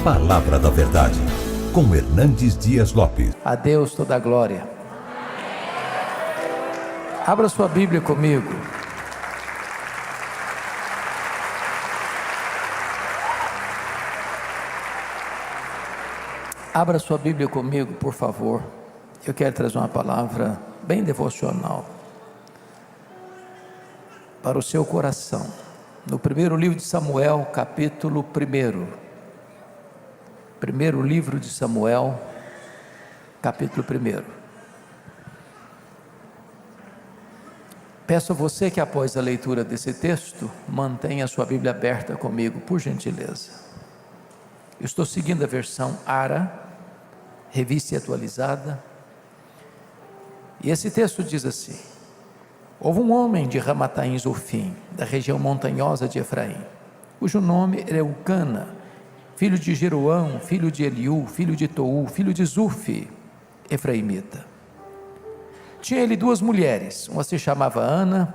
Palavra da Verdade, com Hernandes Dias Lopes. A Deus toda a glória. Abra sua Bíblia comigo. Abra sua Bíblia comigo, por favor. Eu quero trazer uma palavra bem devocional para o seu coração. No primeiro livro de Samuel, capítulo 1. Primeiro livro de Samuel, capítulo 1. Peço a você que após a leitura desse texto, mantenha a sua Bíblia aberta comigo, por gentileza. Eu estou seguindo a versão ARA, revista e atualizada. E esse texto diz assim: houve um homem de Ramataim Zofim, da região montanhosa de Efraim, cujo nome era Eucana, filho de Jeroão, filho de Eliú, filho de Tou, filho de Zufi, efraimita. Tinha ele duas mulheres, uma se chamava Ana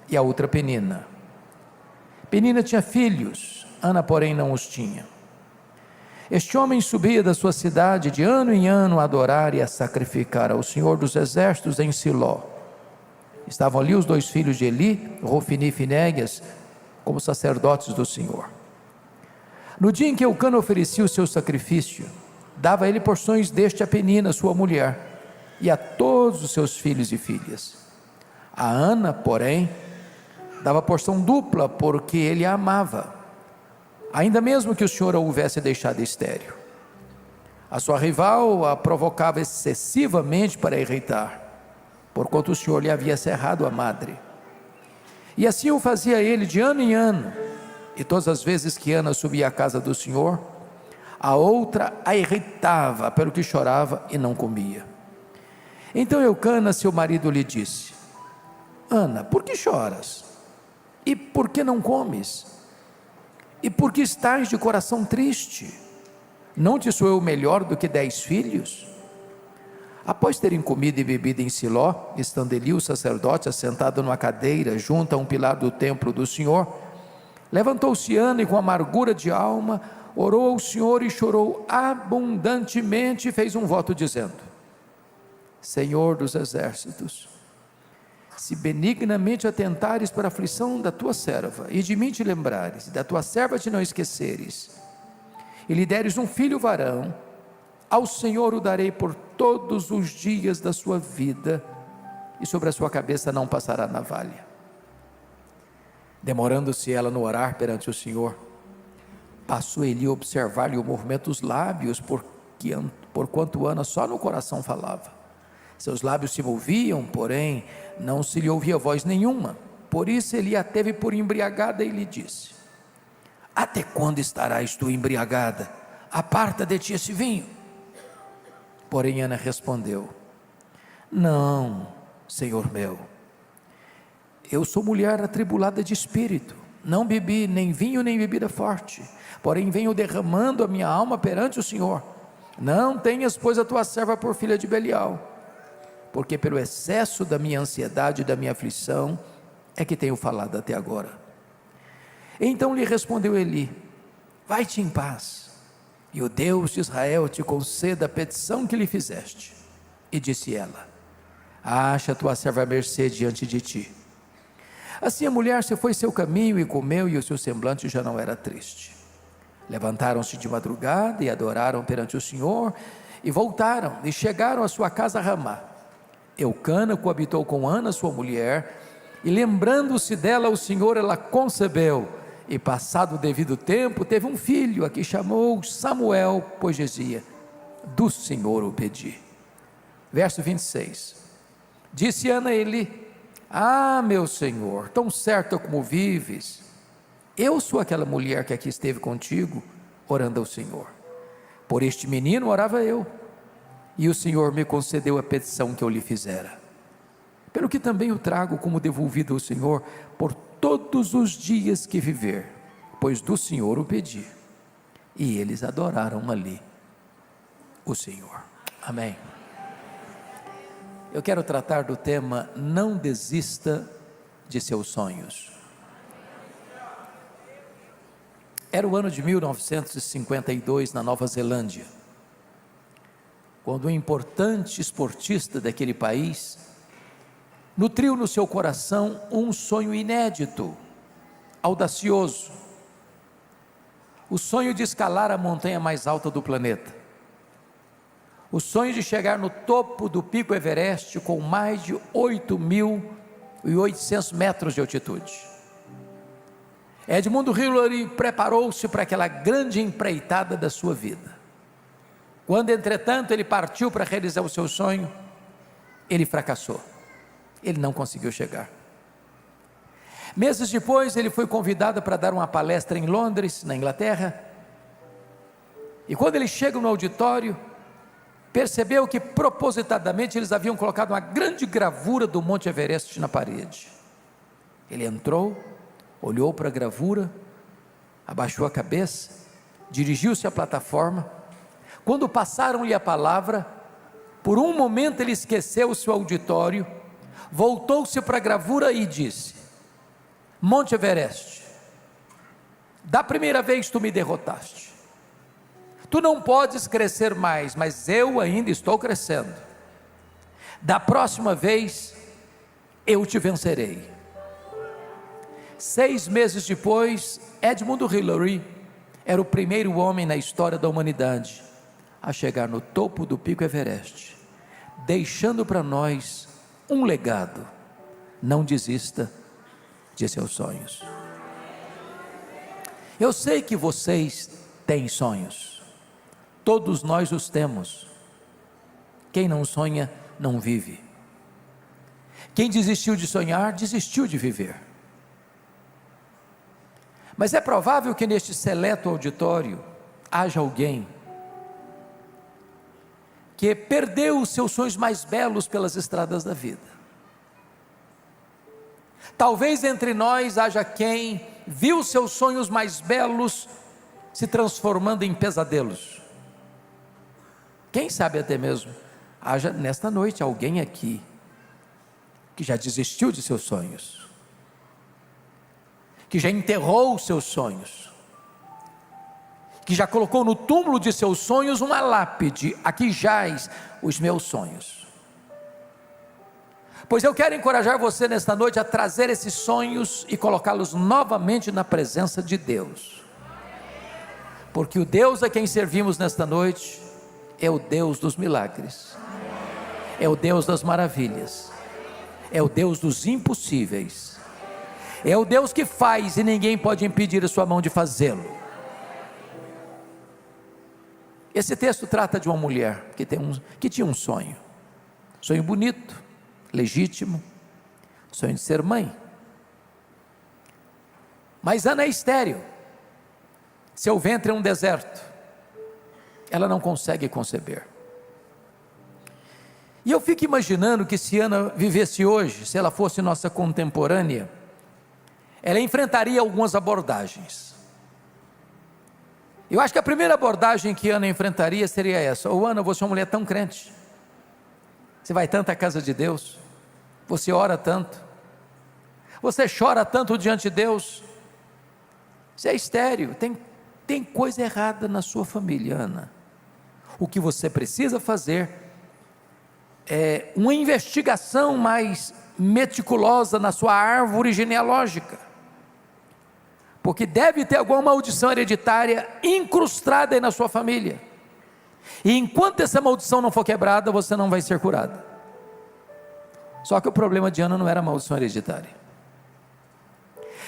e a outra Penina. Penina tinha filhos, Ana porém não os tinha. Este homem subia da sua cidade de ano em ano a adorar e a sacrificar ao Senhor dos Exércitos em Siló. Estavam ali os dois filhos de Eli, Rofini e Finéias, como sacerdotes do Senhor. No dia em que Eucana oferecia o seu sacrifício, dava ele porções deste a Penina, sua mulher, e a todos os seus filhos e filhas. A Ana, porém, dava porção dupla, porque ele a amava, ainda mesmo que o Senhor a houvesse deixado estéril. A sua rival a provocava excessivamente para irritar, porquanto o Senhor lhe havia cerrado a madre. E assim o fazia ele de ano em ano, e todas as vezes que Ana subia à casa do Senhor, a outra a irritava, pelo que chorava e não comia. Então Eucana, seu marido, lhe disse: Ana, por que choras? E por que não comes? E por que estás de coração triste? Não te sou eu melhor do que 10 filhos? Após terem comido e bebido em Siló, estando Eli o sacerdote assentado numa cadeira junto a um pilar do templo do Senhor, levantou-se Ana e com amargura de alma orou ao Senhor e chorou abundantemente e fez um voto dizendo: Senhor dos exércitos, se benignamente atentares para a aflição da tua serva, e de mim te lembrares, e da tua serva te não esqueceres, e lhe deres um filho varão, ao Senhor o darei por todos os dias da sua vida, e sobre a sua cabeça não passará navalha. Demorando-se ela no orar perante o Senhor, passou Eli a observar-lhe o movimento dos lábios, porquanto Ana só no coração falava. Seus lábios se moviam, porém não se lhe ouvia voz nenhuma. Por isso ele a teve por embriagada e lhe disse: até quando estarás tu embriagada? Aparta de ti esse vinho. Porém Ana respondeu: não, Senhor meu, eu sou mulher atribulada de espírito, não bebi nem vinho nem bebida forte, porém venho derramando a minha alma perante o Senhor. Não tenhas, pois, a tua serva por filha de Belial, porque pelo excesso da minha ansiedade e da minha aflição é que tenho falado até agora. Então lhe respondeu Eli: vai-te em paz, e o Deus de Israel te conceda a petição que lhe fizeste. E disse ela: acha a tua serva à mercê diante de ti. Assim a mulher se foi seu caminho e comeu, e o seu semblante já não era triste. Levantaram-se de madrugada e adoraram perante o Senhor, e voltaram e chegaram à sua casa a Ramá. Eucana coabitou com Ana, sua mulher, e lembrando-se dela o Senhor, ela concebeu, e passado o devido tempo, teve um filho, a que chamou Samuel, pois dizia: do Senhor o pedi. Verso 26, disse Ana a Eli: ah, meu Senhor, tão certo como vives, eu sou aquela mulher que aqui esteve contigo, orando ao Senhor. Por este menino orava eu, e o Senhor me concedeu a petição que eu lhe fizera, pelo que também o trago como devolvido ao Senhor por todos os dias que viver, pois do Senhor o pedi. E eles adoraram ali o Senhor. Amém. Eu quero tratar do tema: não desista de seus sonhos. Era o ano de 1952 na Nova Zelândia, quando um importante esportista daquele país nutriu no seu coração um sonho inédito, audacioso, o sonho de escalar a montanha mais alta do planeta, o sonho de chegar no topo do Pico Everest com mais de 8.800 metros de altitude. Edmund Hillary preparou-se para aquela grande empreitada da sua vida. Quando, entretanto, ele partiu para realizar o seu sonho, ele fracassou. Ele não conseguiu chegar. Meses depois, ele foi convidado para dar uma palestra em Londres, na Inglaterra. E quando ele chega no auditório, percebeu que propositadamente eles haviam colocado uma grande gravura do Monte Everest na parede. Ele entrou, olhou para a gravura, abaixou a cabeça, dirigiu-se à plataforma. Quando passaram-lhe a palavra, por um momento ele esqueceu o seu auditório, voltou-se para a gravura e disse: Monte Everest, da primeira vez tu me derrotaste, tu não podes crescer mais, mas eu ainda estou crescendo, da próxima vez eu te vencerei. 6 meses depois, Edmund Hillary era o primeiro homem na história da humanidade a chegar no topo do Pico Everest, deixando para nós um legado: não desista de seus sonhos. Eu sei que vocês têm sonhos, todos nós os temos. Quem não sonha, não vive. Quem desistiu de sonhar, desistiu de viver. Mas é provável que neste seleto auditório haja alguém que perdeu os seus sonhos mais belos pelas estradas da vida. Talvez entre nós haja quem viu seus sonhos mais belos se transformando em pesadelos. Quem sabe até mesmo haja nesta noite alguém aqui que já desistiu de seus sonhos, que já enterrou os seus sonhos, que já colocou no túmulo de seus sonhos uma lápide: aqui jaz os meus sonhos. Pois eu quero encorajar você nesta noite a trazer esses sonhos e colocá-los novamente na presença de Deus, porque o Deus a quem servimos nesta noite é o Deus dos milagres, é o Deus das maravilhas, é o Deus dos impossíveis, é o Deus que faz e ninguém pode impedir a sua mão de fazê-lo. Esse texto trata de uma mulher que tinha um sonho bonito, legítimo, sonho de ser mãe. Mas Ana é estéril, seu ventre é um deserto, ela não consegue conceber. E eu fico imaginando que se Ana vivesse hoje, se ela fosse nossa contemporânea, ela enfrentaria algumas abordagens. Eu acho que a primeira abordagem que Ana enfrentaria seria essa: Ana, você é uma mulher tão crente, você vai tanto à casa de Deus, você ora tanto, você chora tanto diante de Deus, você é estéril, tem coisa errada na sua família, Ana. O que você precisa fazer é uma investigação mais meticulosa na sua árvore genealógica, porque deve ter alguma maldição hereditária incrustada aí na sua família, e enquanto essa maldição não for quebrada, você não vai ser curada. Só que o problema de Ana não era a maldição hereditária.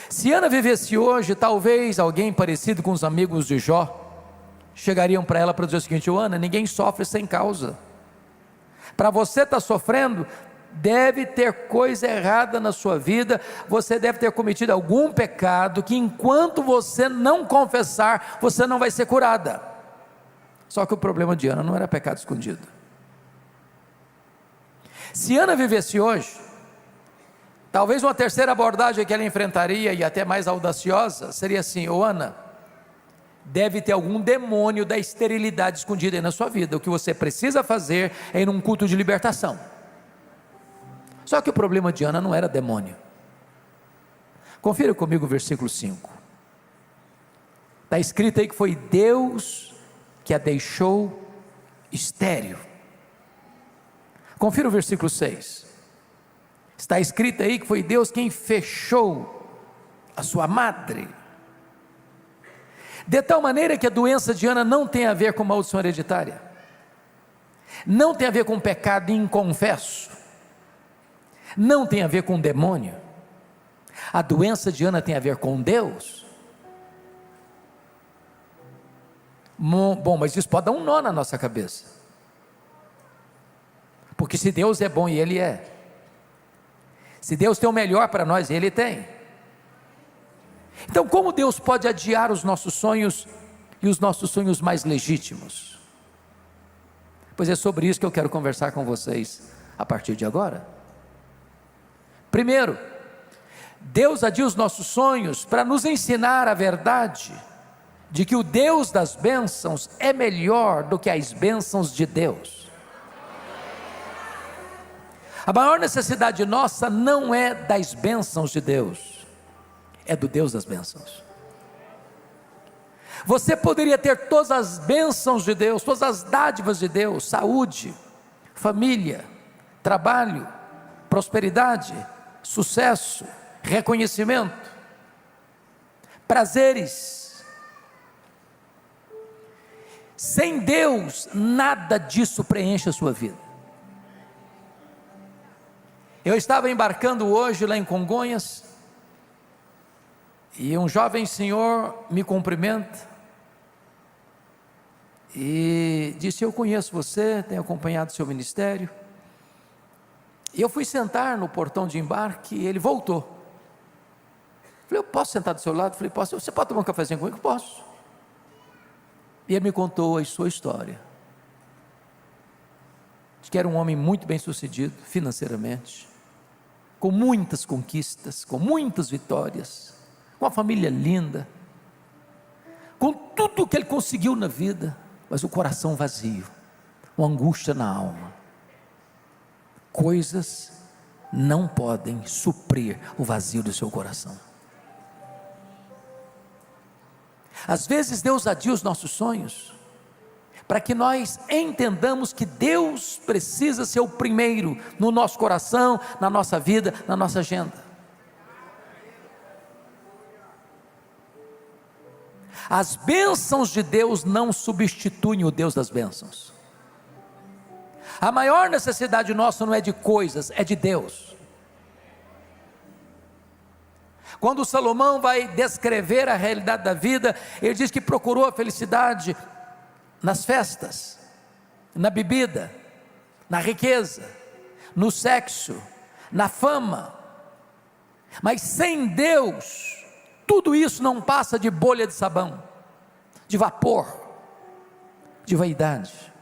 Se Ana vivesse hoje, talvez alguém parecido com os amigos de Jó chegariam para ela para dizer o seguinte: Ana, ninguém sofre sem causa, para você estar sofrendo, deve ter coisa errada na sua vida, você deve ter cometido algum pecado, que enquanto você não confessar, você não vai ser curada. Só que o problema de Ana não era pecado escondido. Se Ana vivesse hoje, talvez uma terceira abordagem que ela enfrentaria, e até mais audaciosa, seria assim: Ana, deve ter algum demônio da esterilidade escondido aí na sua vida, o que você precisa fazer é ir num culto de libertação. Só que o problema de Ana não era demônio. Confira comigo o versículo 5. Está escrito aí que foi Deus que a deixou estéril. Confira o versículo 6. Está escrito aí que foi Deus quem fechou a sua madre. De tal maneira que a doença de Ana não tem a ver com maldição hereditária, não tem a ver com pecado inconfesso, não tem a ver com demônio. A doença de Ana tem a ver com Deus. Bom, mas isso pode dar um nó na nossa cabeça, porque se Deus é bom, e Ele é, se Deus tem o melhor para nós, Ele tem. Então, como Deus pode adiar os nossos sonhos, e os nossos sonhos mais legítimos? Pois é sobre isso que eu quero conversar com vocês a partir de agora. Primeiro, Deus adia os nossos sonhos para nos ensinar a verdade de que o Deus das bênçãos é melhor do que as bênçãos de Deus. A maior necessidade nossa não é das bênçãos de Deus, é do Deus das bênçãos. Você poderia ter todas as bênçãos de Deus, todas as dádivas de Deus, saúde, família, trabalho, prosperidade, sucesso, reconhecimento, prazeres. Sem Deus, nada disso preenche a sua vida. Eu estava embarcando hoje lá em Congonhas, e um jovem senhor me cumprimenta, e disse: eu conheço você, tenho acompanhado seu ministério. E eu fui sentar no portão de embarque, e ele voltou. Falei: eu posso sentar do seu lado? Falei: posso. Você pode tomar um cafezinho comigo? Posso. E ele me contou a sua história, de que era um homem muito bem sucedido financeiramente, com muitas conquistas, com muitas vitórias, com uma família linda, com tudo o que ele conseguiu na vida, mas o coração vazio, uma angústia na alma. Coisas não podem suprir o vazio do seu coração. Às vezes Deus adia os nossos sonhos, para que nós entendamos que Deus precisa ser o primeiro no nosso coração, na nossa vida, na nossa agenda. As bênçãos de Deus não substituem o Deus das bênçãos. A maior necessidade nossa não é de coisas, é de Deus. Quando Salomão vai descrever a realidade da vida, ele diz que procurou a felicidade nas festas, na bebida, na riqueza, no sexo, na fama. Mas sem Deus, tudo isso não passa de bolha de sabão, de vapor, de vaidade.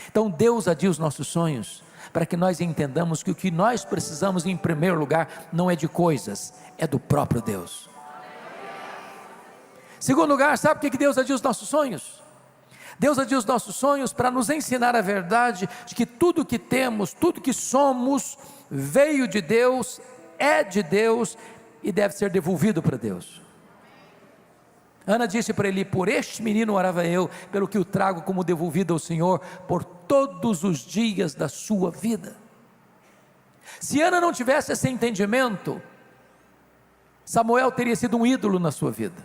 Então Deus adia os nossos sonhos, para que nós entendamos que o que nós precisamos em primeiro lugar, não é de coisas, é do próprio Deus. Segundo lugar, sabe por que Deus adia os nossos sonhos? Deus adia os nossos sonhos para nos ensinar a verdade de que tudo que temos, tudo que somos, veio de Deus, é de Deus e deve ser devolvido para Deus. Ana disse para Eli: por este menino orava eu, pelo que o trago como devolvido ao Senhor, por todos os dias da sua vida. Se Ana não tivesse esse entendimento, Samuel teria sido um ídolo na sua vida.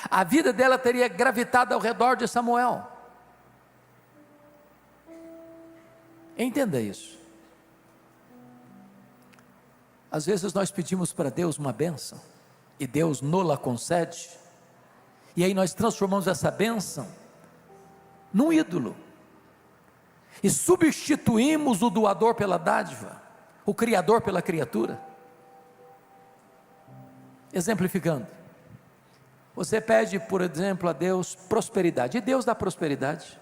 A vida dela teria gravitado ao redor de Samuel. Entenda isso. Às vezes nós pedimos para Deus uma bênção, e Deus nos-la concede, e aí nós transformamos essa bênção num ídolo, e substituímos o doador pela dádiva, o criador pela criatura. Exemplificando, você pede, por exemplo, a Deus prosperidade, e Deus dá prosperidade.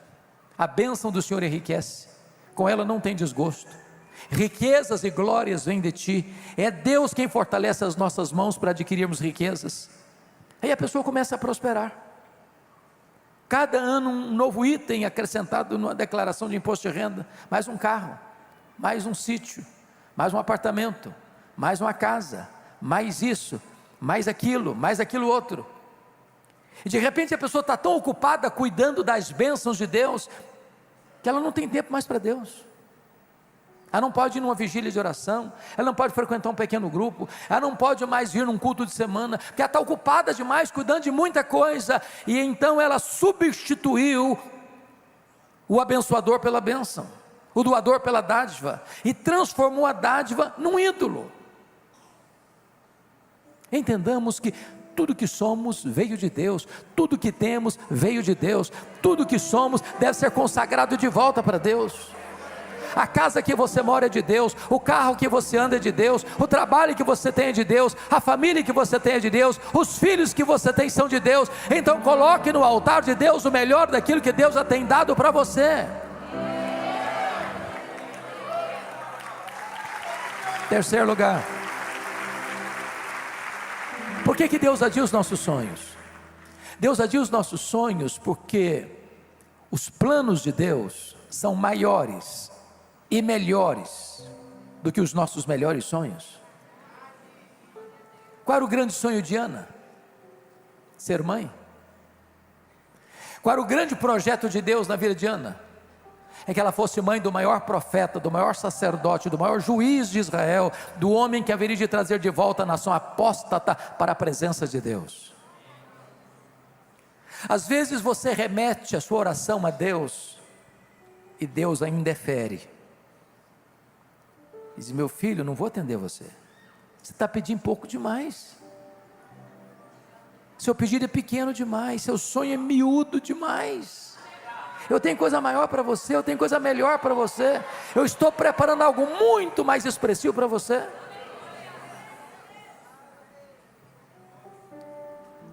A bênção do Senhor enriquece, com ela não tem desgosto. Riquezas e glórias vêm de ti. É Deus quem fortalece as nossas mãos para adquirirmos riquezas. Aí a pessoa começa a prosperar. Cada ano um novo item acrescentado numa declaração de imposto de renda. Mais um carro, mais um sítio, mais um apartamento, mais uma casa, mais isso, mais aquilo outro. E de repente a pessoa está tão ocupada cuidando das bênçãos de Deus, que ela não tem tempo mais para Deus. Ela não pode ir numa vigília de oração, ela não pode frequentar um pequeno grupo, ela não pode mais vir num culto de semana, porque ela está ocupada demais, cuidando de muita coisa, e então ela substituiu o abençoador pela bênção, o doador pela dádiva, e transformou a dádiva num ídolo. Entendamos que tudo que somos veio de Deus, tudo que temos veio de Deus, tudo que somos deve ser consagrado de volta para Deus. A casa que você mora é de Deus, o carro que você anda é de Deus, o trabalho que você tem é de Deus, a família que você tem é de Deus, os filhos que você tem são de Deus. Então coloque no altar de Deus o melhor daquilo que Deus já tem dado para você. Terceiro lugar, por que Deus adia os nossos sonhos? Deus adia os nossos sonhos porque os planos de Deus são maiores e melhores do que os nossos melhores sonhos. Qual era o grande sonho de Ana? Ser mãe. Qual era o grande projeto de Deus na vida de Ana? É que ela fosse mãe do maior profeta, do maior sacerdote, do maior juiz de Israel, do homem que haveria de trazer de volta a nação apóstata para a presença de Deus. Às vezes você remete a sua oração a Deus, e Deus a indefere. Diz: meu filho, não vou atender você, você está pedindo pouco demais, seu pedido é pequeno demais, seu sonho é miúdo demais. Eu tenho coisa maior para você, eu tenho coisa melhor para você, eu estou preparando algo muito mais expressivo para você.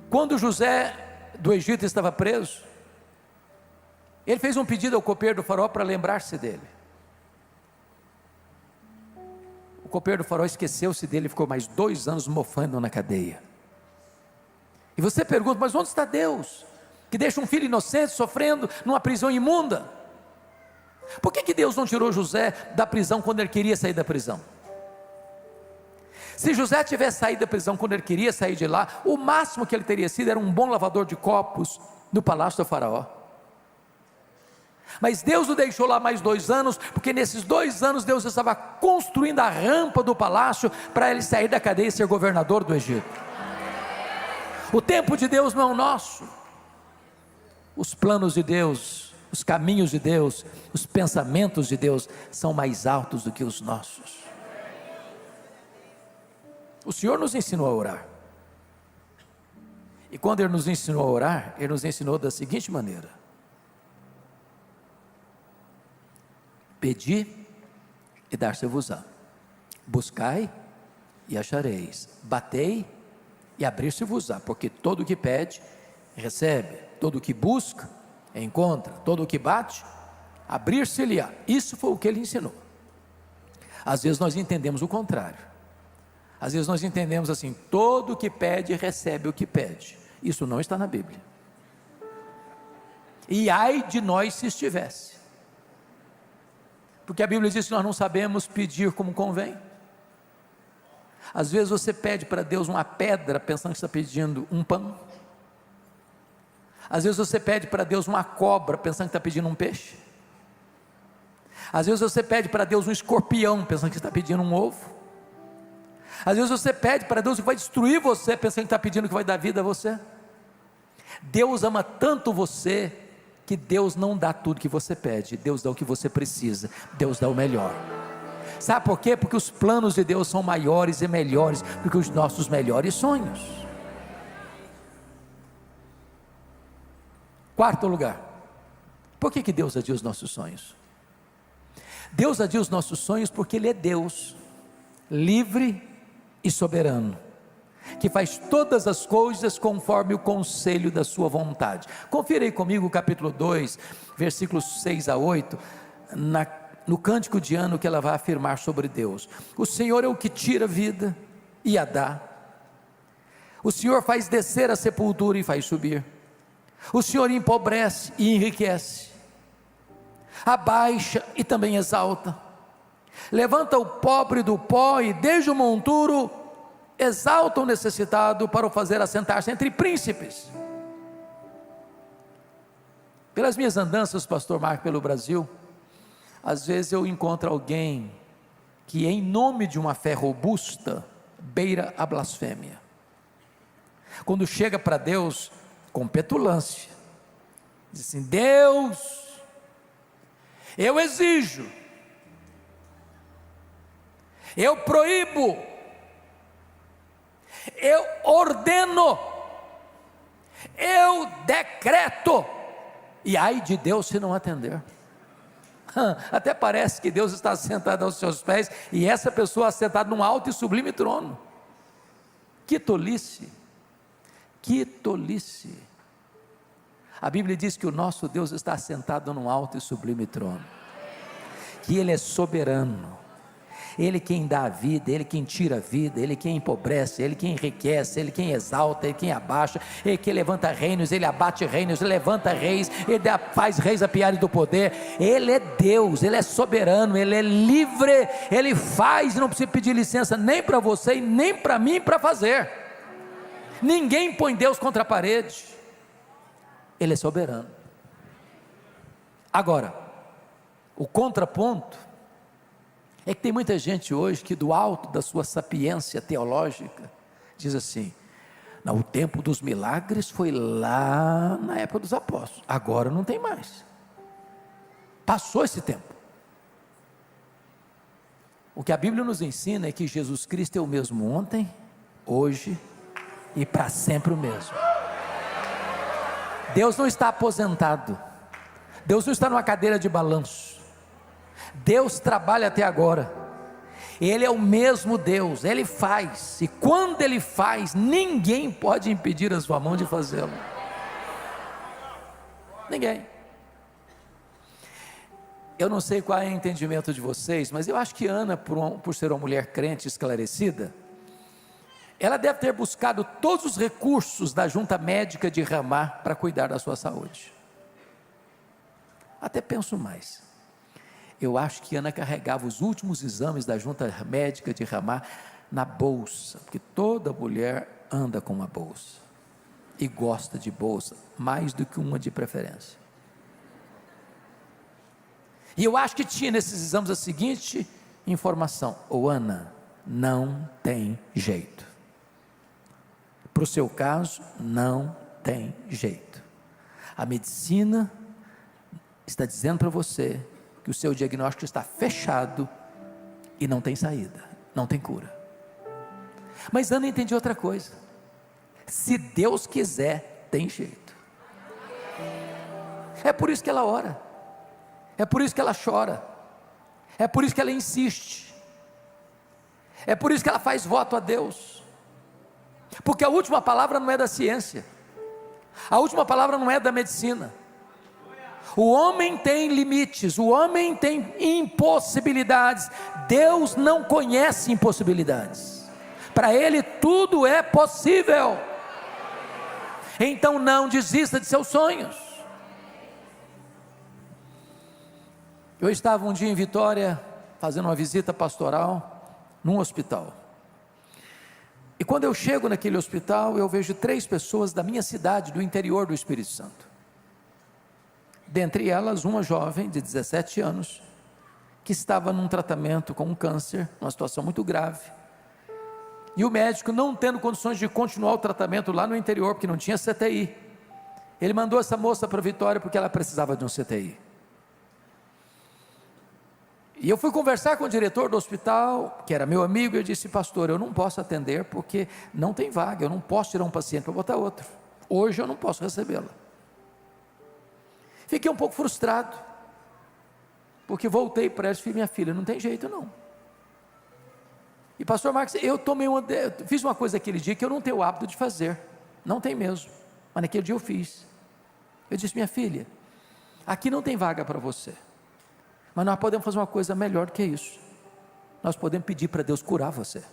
Quando José do Egito estava preso, ele fez um pedido ao copeiro do faraó para lembrar-se dele. O copeiro do faraó esqueceu-se dele e ficou mais 2 anos mofando na cadeia. E você pergunta: mas onde está Deus, que deixa um filho inocente sofrendo numa prisão imunda? Por que Deus não tirou José da prisão quando ele queria sair da prisão? Se José tivesse saído da prisão quando ele queria sair de lá, o máximo que ele teria sido era um bom lavador de copos no palácio do faraó. Mas Deus o deixou lá mais 2 anos, porque nesses 2 anos Deus estava construindo a rampa do palácio para ele sair da cadeia e ser governador do Egito. O tempo de Deus não é o nosso. Os planos de Deus, os caminhos de Deus, os pensamentos de Deus são mais altos do que os nossos. O Senhor nos ensinou a orar, e quando Ele nos ensinou a orar, Ele nos ensinou da seguinte maneira: pedi e dar-se-vos-á, buscai e achareis, batei e abrir-se-vos-á, porque todo o que pede, recebe, todo o que busca, encontra, todo o que bate, abrir-se-lhe-á. Isso foi o que Ele ensinou. Às vezes nós entendemos o contrário. Às vezes nós entendemos assim: todo o que pede, recebe o que pede. Isso não está na Bíblia. E ai de nós se estivesse, porque a Bíblia diz que nós não sabemos pedir como convém. Às vezes você pede para Deus uma pedra, pensando que está pedindo um pão. Às vezes você pede para Deus uma cobra, pensando que está pedindo um peixe. Às vezes você pede para Deus um escorpião, pensando que está pedindo um ovo. Às vezes você pede para Deus que vai destruir você, pensando que está pedindo que vai dar vida a você. Deus ama tanto você, que Deus não dá tudo que você pede, Deus dá o que você precisa, Deus dá o melhor. Sabe por quê? Porque os planos de Deus são maiores e melhores do que os nossos melhores sonhos. Quarto lugar, por que Deus adia os nossos sonhos? Deus adia os nossos sonhos porque Ele é Deus, livre e soberano, que faz todas as coisas conforme o conselho da sua vontade. Confira aí comigo o capítulo 2, versículos 6 a 8, no cântico de Ana, que ela vai afirmar sobre Deus: o Senhor é o que tira a vida e a dá, o Senhor faz descer a sepultura e faz subir, o Senhor empobrece e enriquece, abaixa e também exalta, levanta o pobre do pó e desde o monturo exalta o necessitado para o fazer assentar-se entre príncipes. Pelas minhas andanças, pastor Marco, pelo Brasil, às vezes eu encontro alguém que, em nome de uma fé robusta, beira a blasfêmia. Quando chega para Deus com petulância, diz assim: Deus, eu exijo, eu proíbo, eu ordeno, eu decreto, e ai de Deus se não atender. Até parece que Deus está sentado aos seus pés, e essa pessoa sentada num alto e sublime trono. Que tolice, que tolice. A Bíblia diz que o nosso Deus está sentado num alto e sublime trono, que Ele é soberano, Ele quem dá a vida, Ele quem tira a vida, Ele quem empobrece, Ele quem enriquece, Ele quem exalta, Ele quem abaixa, Ele que levanta reinos, Ele abate reinos, Ele levanta reis, Ele faz reis apiarem do poder. Ele é Deus, Ele é soberano, Ele é livre, Ele faz, não precisa pedir licença nem para você e nem para mim para fazer. Ninguém põe Deus contra a parede. Ele é soberano. Agora, o contraponto é que tem muita gente hoje que, do alto da sua sapiência teológica, diz assim: não, o tempo dos milagres foi lá na época dos apóstolos, agora não tem mais, passou esse tempo. O que a Bíblia nos ensina é que Jesus Cristo é o mesmo ontem, hoje e para sempre o mesmo. Deus não está aposentado, Deus não está numa cadeira de balanço, Deus trabalha até agora, Ele é o mesmo Deus, Ele faz, e quando Ele faz, ninguém pode impedir a sua mão de fazê-lo, ninguém. Eu não sei qual é o entendimento de vocês, mas eu acho que Ana, por ser uma mulher crente esclarecida, ela deve ter buscado todos os recursos da junta médica de Ramá para cuidar da sua saúde. Até penso mais, eu acho que Ana carregava os últimos exames da junta médica de Ramá na bolsa, porque toda mulher anda com uma bolsa, e gosta de bolsa, mais do que uma de preferência. E eu acho que tinha nesses exames a seguinte informação: ô Ana, não tem jeito, para o seu caso não tem jeito, a medicina está dizendo para você que o seu diagnóstico está fechado e não tem saída, não tem cura. Mas Ana entendia outra coisa: se Deus quiser, tem jeito. É por isso que ela ora, é por isso que ela chora, é por isso que ela insiste, é por isso que ela faz voto a Deus, porque a última palavra não é da ciência, a última palavra não é da medicina. O homem tem limites, o homem tem impossibilidades, Deus não conhece impossibilidades, para Ele tudo é possível. Então não desista de seus sonhos. Eu estava um dia em Vitória, fazendo uma visita pastoral, num hospital, e quando eu chego naquele hospital, eu vejo 3 pessoas da minha cidade, do interior do Espírito Santo. Dentre elas, uma jovem de 17 anos, que estava num tratamento com um câncer, uma situação muito grave, e o médico, não tendo condições de continuar o tratamento lá no interior, porque não tinha CTI, ele mandou essa moça para Vitória, porque ela precisava de um CTI. E eu fui conversar com o diretor do hospital, que era meu amigo, e eu disse: pastor, eu não posso atender, porque não tem vaga, eu não posso tirar um paciente para botar outro, hoje eu não posso recebê-la. Fiquei um pouco frustrado, porque voltei para ela e disse: minha filha, não tem jeito não. E pastor Marcos, eu fiz uma coisa aquele dia que eu não tenho o hábito de fazer, não tem mesmo, mas naquele dia eu fiz. Eu disse: minha filha, aqui não tem vaga para você, mas nós podemos fazer uma coisa melhor do que isso, nós podemos pedir para Deus curar você.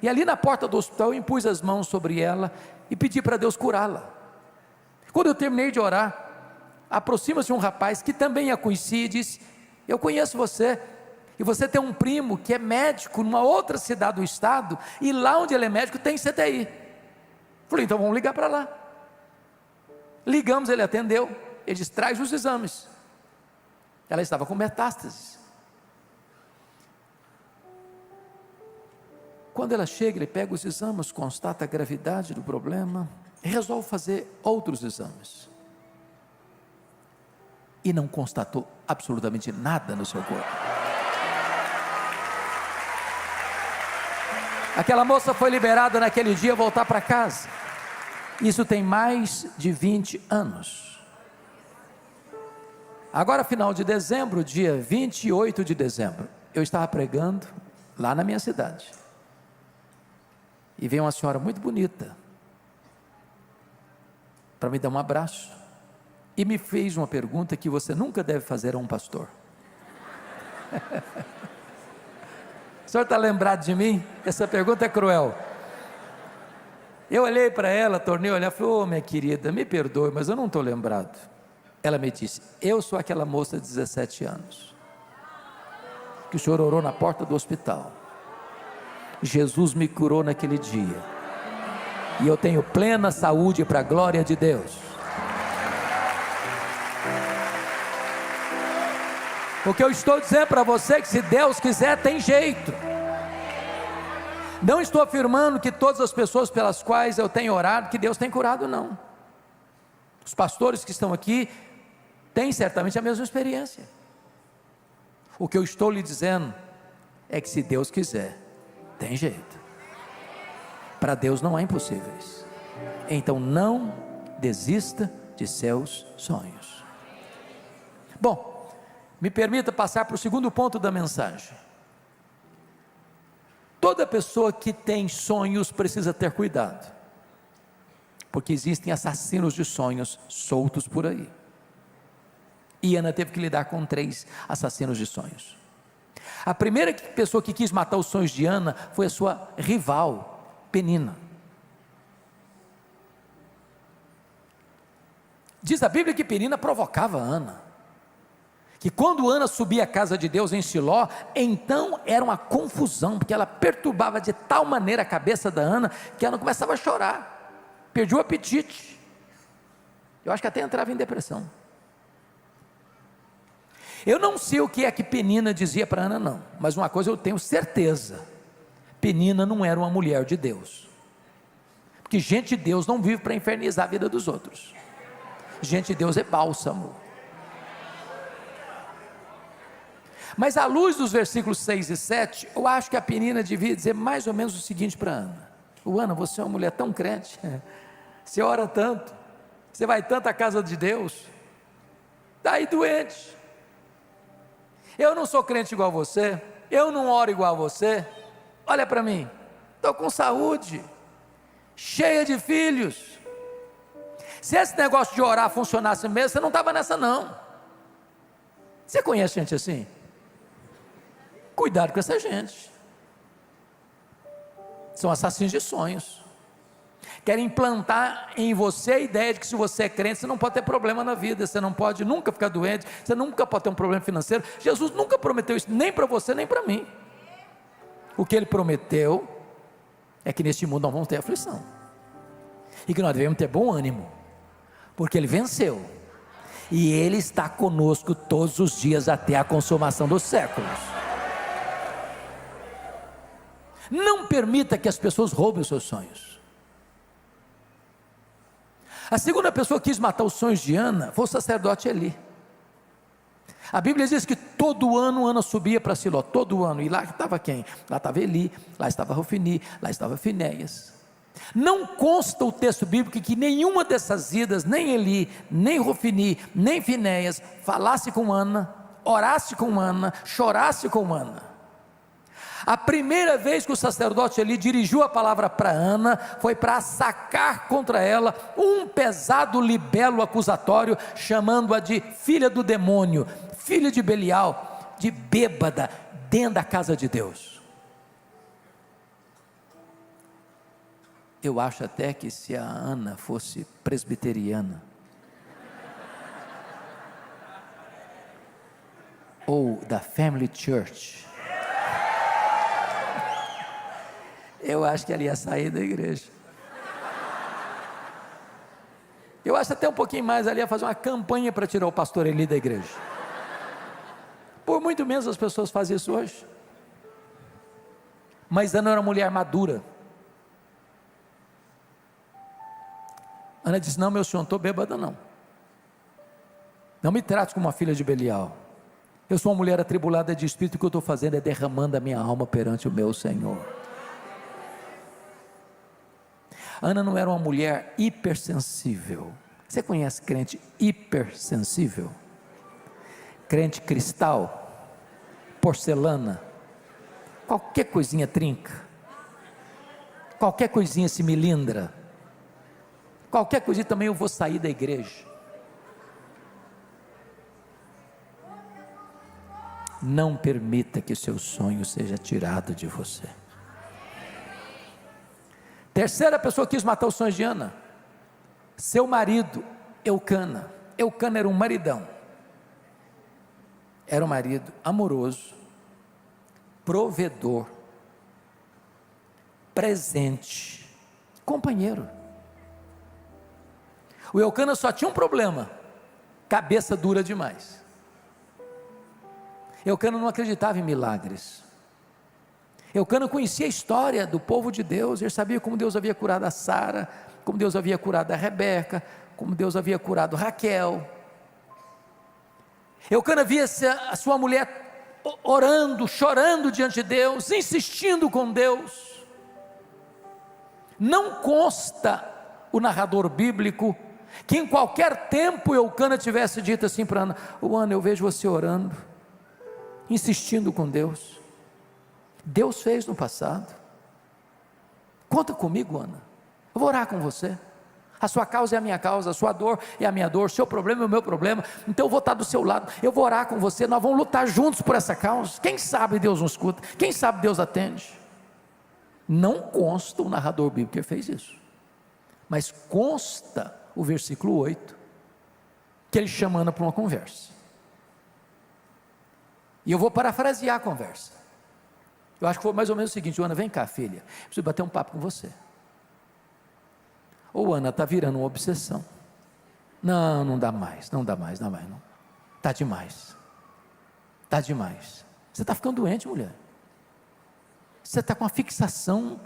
E ali na porta do hospital eu impus as mãos sobre ela e pedi para Deus curá-la. Quando eu terminei de orar, aproxima-se um rapaz que também a conhecia e disse: eu conheço você, e você tem um primo que é médico numa outra cidade do estado, e lá onde ele é médico tem CTI. Falei: então vamos ligar para lá. Ligamos, ele atendeu, Ele diz: traz os exames. Ela estava com metástases. Quando ela chega, ele pega os exames, constata a gravidade do problema e resolve fazer outros exames. E não constatou absolutamente nada no seu corpo. Aquela moça foi liberada naquele dia a voltar para casa. Isso tem mais de 20 anos. Agora, final de dezembro, dia 28 de dezembro, eu estava pregando lá na minha cidade. E veio uma senhora muito bonita para me dar um abraço e me fez uma pergunta que você nunca deve fazer a um pastor. O senhor está lembrado de mim? Essa pergunta é cruel. Eu olhei para ela, tornei a olhar, falei: ô minha querida, me perdoe, mas eu não estou lembrado. Ela me disse: eu sou aquela moça de 17 anos que o senhor orou na porta do hospital. Jesus me curou naquele dia, e eu tenho plena saúde para a glória de Deus. O que eu estou dizendo para você é que se Deus quiser, tem jeito. Não estou afirmando que todas as pessoas pelas quais eu tenho orado, que Deus tem curado, não. Os pastores que estão aqui têm certamente a mesma experiência. O que eu estou lhe dizendo é que se Deus quiser, tem jeito. Para Deus não há impossíveis. Então não desista de seus sonhos. Bom, me permita passar para o segundo ponto da mensagem. Toda pessoa que tem sonhos precisa ter cuidado, porque existem assassinos de sonhos soltos por aí. E Ana teve que lidar com 3 assassinos de sonhos. A primeira pessoa que quis matar os sonhos de Ana foi a sua rival, Penina. Diz a Bíblia que Penina provocava Ana, que quando Ana subia à casa de Deus em Siló, então era uma confusão, porque ela perturbava de tal maneira a cabeça da Ana, que Ana começava a chorar, perdia o apetite, eu acho que até entrava em depressão. Eu não sei o que é que Penina dizia para Ana, não, mas uma coisa eu tenho certeza: Penina não era uma mulher de Deus, porque gente de Deus não vive para infernizar a vida dos outros. Gente de Deus é bálsamo. Mas à luz dos versículos 6 e 7, eu acho que a Penina devia dizer mais ou menos o seguinte para Ana: Ana, você é uma mulher tão crente, você ora tanto, você vai tanto à casa de Deus, está aí doente. Eu não sou crente igual você, eu não oro igual você, olha para mim, estou com saúde, cheia de filhos. Se esse negócio de orar funcionasse mesmo, você não estava nessa não. Você conhece gente assim? Cuidado com essa gente. São assassinos de sonhos. Querem implantar em você a ideia de que se você é crente, você não pode ter problema na vida, você não pode nunca ficar doente, você nunca pode ter um problema financeiro. Jesus nunca prometeu isso, nem para você, nem para mim. O que Ele prometeu é que neste mundo nós vamos ter aflição, e que nós devemos ter bom ânimo, porque Ele venceu, e Ele está conosco todos os dias até a consumação dos séculos. Não permita que as pessoas roubem os seus sonhos. A segunda pessoa que quis matar os sonhos de Ana foi o sacerdote Eli. A Bíblia diz que todo ano Ana subia para Siló, todo ano, e lá estava quem? Lá estava Eli, lá estava Ofni, lá estava Finéias. Não consta o texto bíblico que nenhuma dessas idas, nem Eli, nem Ofni, nem Finéias, falasse com Ana, orasse com Ana, chorasse com Ana. A primeira vez que o sacerdote Eli dirigiu a palavra para Ana, foi para sacar contra ela um pesado libelo acusatório, chamando-a de filha do demônio, filha de Belial, de bêbada, dentro da casa de Deus. Eu acho até que se a Ana fosse presbiteriana, ou da Family Church, eu acho que ela ia sair da igreja. Eu acho até um pouquinho mais ali a fazer uma campanha para tirar o pastor Eli da igreja. Por muito menos as pessoas fazem isso hoje. Mas Ana era uma mulher madura. Ana disse: não, meu senhor, não estou bêbada não. Não me trate como uma filha de Belial. Eu sou uma mulher atribulada de espírito, o que eu estou fazendo é derramando a minha alma perante o meu Senhor. Ana não era uma mulher hipersensível. Você conhece crente hipersensível? Crente cristal, porcelana, qualquer coisinha trinca, qualquer coisinha se milindra, qualquer coisinha também eu vou sair da igreja. Não permita que seu sonho seja tirado de você. Terceira pessoa que quis matar os sonhos de Ana, seu marido Eucana. Eucana era um maridão, era um marido amoroso, provedor, presente, companheiro. O Eucana só tinha um problema: cabeça dura demais. Eucana não acreditava em milagres. Eucana conhecia a história do povo de Deus, ele sabia como Deus havia curado a Sara, como Deus havia curado a Rebeca, como Deus havia curado Raquel. Eucana via a sua mulher orando, chorando diante de Deus, insistindo com Deus. Não consta o narrador bíblico que em qualquer tempo Eucana tivesse dito assim para Ana: Ana, eu vejo você orando, insistindo com Deus. Deus fez no passado. Conta comigo, Ana. Eu vou orar com você. A sua causa é a minha causa, a sua dor é a minha dor, o seu problema é o meu problema. Então eu vou estar do seu lado, eu vou orar com você, nós vamos lutar juntos por essa causa. Quem sabe Deus nos escuta, quem sabe Deus atende. Não consta o narrador bíblico que fez isso, mas consta o versículo 8, que ele chama Ana para uma conversa. E eu vou parafrasear a conversa. Eu acho que foi mais ou menos o seguinte: Ana, vem cá, filha, preciso bater um papo com você. Ou Ana, está virando uma obsessão. Não dá mais, não. Está demais. Você está ficando doente, mulher. Você está com uma fixação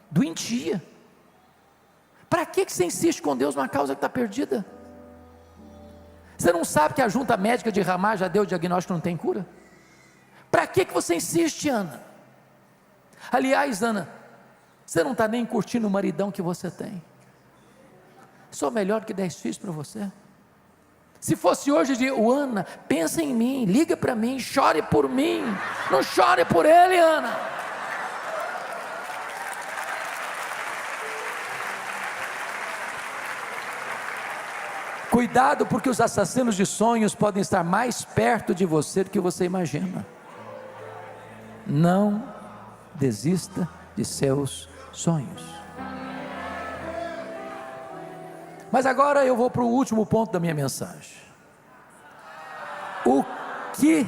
doentia. Para que você insiste com Deus numa causa que está perdida? Você não sabe que a junta médica de Ramá já deu o diagnóstico que não tem cura? Para que você insiste, Ana? Aliás, Ana, você não está nem curtindo o maridão que você tem. Sou melhor que 10 filhos para você. Se fosse hoje de Ana, pensa em mim, liga para mim, chore por mim, não chore por ele, Ana. Cuidado, porque os assassinos de sonhos podem estar mais perto de você do que você imagina. Não desista de seus sonhos. Mas agora eu vou para o último ponto da minha mensagem. O que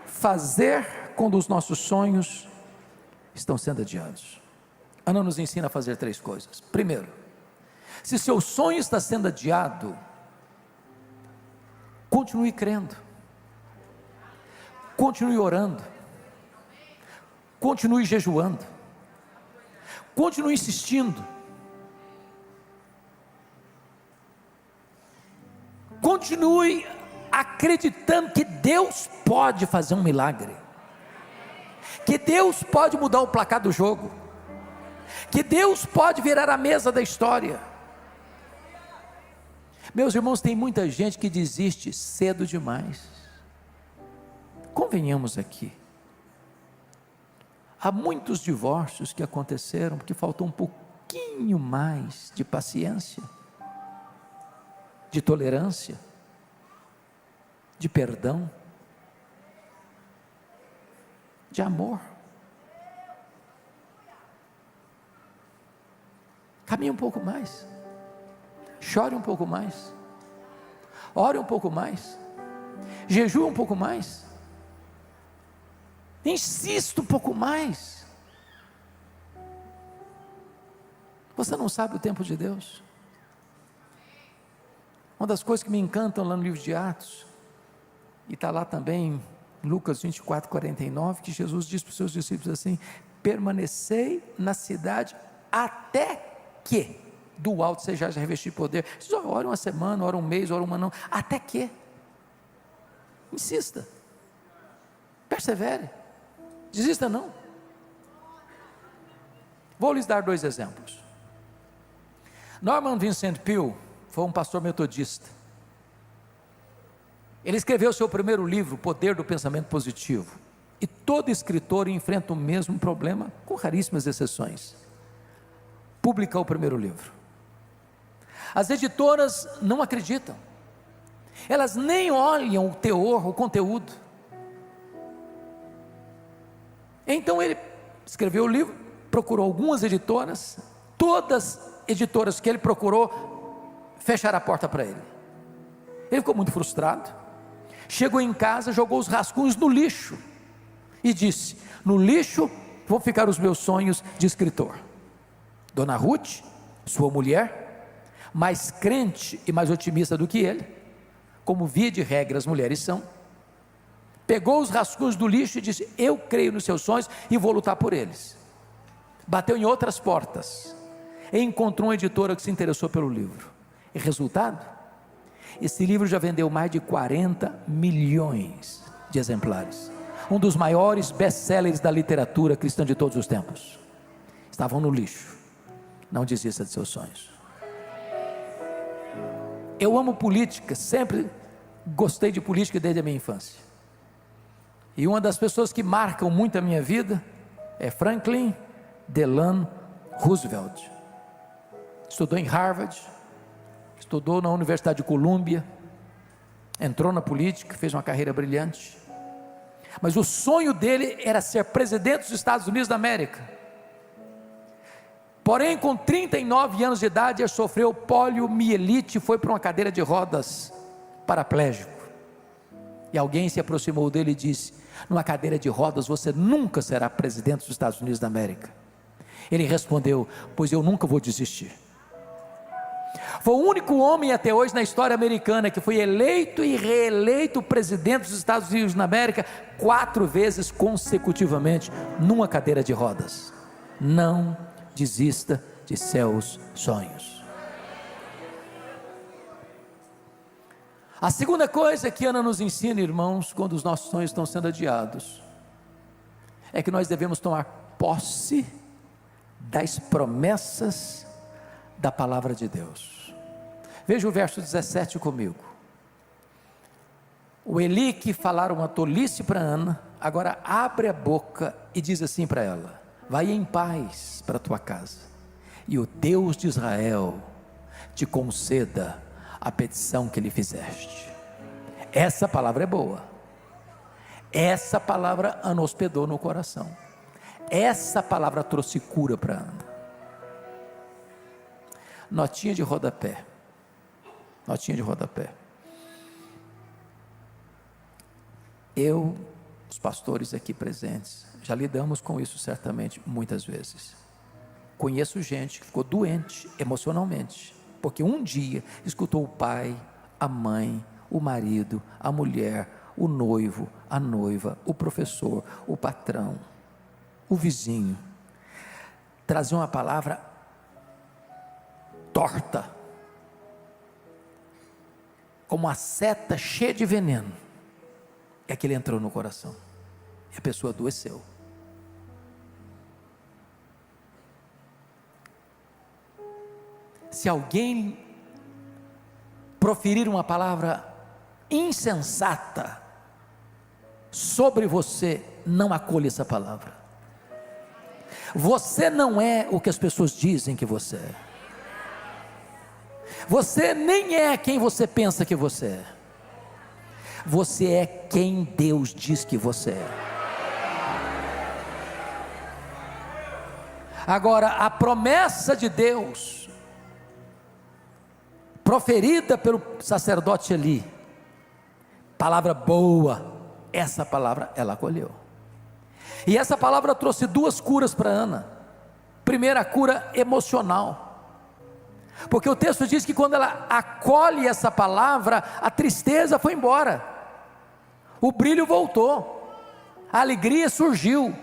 fazer quando os nossos sonhos estão sendo adiados? Ana nos ensina a fazer 3 coisas. Primeiro, se seu sonho está sendo adiado, continue crendo, continue orando, continue jejuando, continue insistindo, continue acreditando que Deus pode fazer um milagre, que Deus pode mudar o placar do jogo, que Deus pode virar a mesa da história. Meus irmãos, tem muita gente que desiste cedo demais. Convenhamos aqui, há muitos divórcios que aconteceram porque faltou um pouquinho mais de paciência, de tolerância, de perdão, de amor. Caminhe um pouco mais, chore um pouco mais, ore um pouco mais, jejue um pouco mais, insista um pouco mais. Você não sabe o tempo de Deus. Uma das coisas que me encantam lá no livro de Atos, e está lá também Lucas 24, 49, que Jesus diz para os seus discípulos assim: permanecei na cidade até que do alto sejais revestido de poder. Vocês oram uma semana, oram um mês, oram um ano, até que. Insista, persevere, desista não. Vou lhes dar 2 exemplos. Norman Vincent Peale foi um pastor metodista. Ele escreveu seu primeiro livro, O Poder do Pensamento Positivo, e todo escritor enfrenta o mesmo problema, com raríssimas exceções: publicar o primeiro livro. As editoras não acreditam, elas nem olham o teor, o conteúdo. Então ele escreveu o livro, procurou algumas editoras, todas as editoras que ele procurou fecharam a porta para ele. Ele ficou muito frustrado, chegou em casa, jogou os rascunhos no lixo e disse: no lixo vão ficar os meus sonhos de escritor. Dona Ruth, sua mulher, mais crente e mais otimista do que ele, como via de regra as mulheres são, pegou os rascunhos do lixo e disse: eu creio nos seus sonhos e vou lutar por eles. Bateu em outras portas e encontrou uma editora que se interessou pelo livro. E resultado? Esse livro já vendeu mais de 40 milhões de exemplares. Um dos maiores best-sellers da literatura cristã de todos os tempos. Estavam no lixo. Não desista de seus sonhos. Eu amo política, sempre gostei de política desde a minha infância. E uma das pessoas que marcam muito a minha vida é Franklin Delano Roosevelt. Estudou em Harvard, estudou na Universidade de Colômbia, entrou na política, fez uma carreira brilhante, mas o sonho dele era ser presidente dos Estados Unidos da América. Porém, com 39 anos de idade, ele sofreu poliomielite e foi para uma cadeira de rodas, paraplégico. E alguém se aproximou dele e disse: numa cadeira de rodas você nunca será presidente dos Estados Unidos da América. Ele respondeu: pois eu nunca vou desistir. Foi o único homem até hoje na história americana que foi eleito e reeleito presidente dos Estados Unidos da América 4 vezes consecutivamente, numa cadeira de rodas. Não desista de seus sonhos. A segunda coisa que Ana nos ensina, irmãos, quando os nossos sonhos estão sendo adiados, é que nós devemos tomar posse das promessas da palavra de Deus. Veja o verso 17 comigo. O Eli, que falaram uma tolice para Ana, agora abre a boca e diz assim para ela: vai em paz para a tua casa, e o Deus de Israel te conceda a petição que lhe fizeste. Essa palavra é boa. Essa palavra Ana hospedou no coração. Essa palavra trouxe cura para Ana. Notinha de rodapé. Notinha de rodapé. Eu, os pastores aqui presentes, já lidamos com isso certamente muitas vezes. Conheço gente que ficou doente emocionalmente, porque um dia escutou o pai, a mãe, o marido, a mulher, o noivo, a noiva, o professor, o patrão, o vizinho, trazer uma palavra torta, como uma seta cheia de veneno, e aquilo entrou no coração, e a pessoa adoeceu. Se alguém proferir uma palavra insensata sobre você, não acolha essa palavra. Você não é o que as pessoas dizem que você é. Você nem é quem você pensa que você é. Você é quem Deus diz que você é. Agora, a promessa de Deus proferida pelo sacerdote Eli, palavra boa, essa palavra ela acolheu. E essa palavra trouxe 2 curas para Ana. Primeira, a cura emocional. Porque o texto diz que quando ela acolhe essa palavra, a tristeza foi embora, o brilho voltou, a alegria surgiu,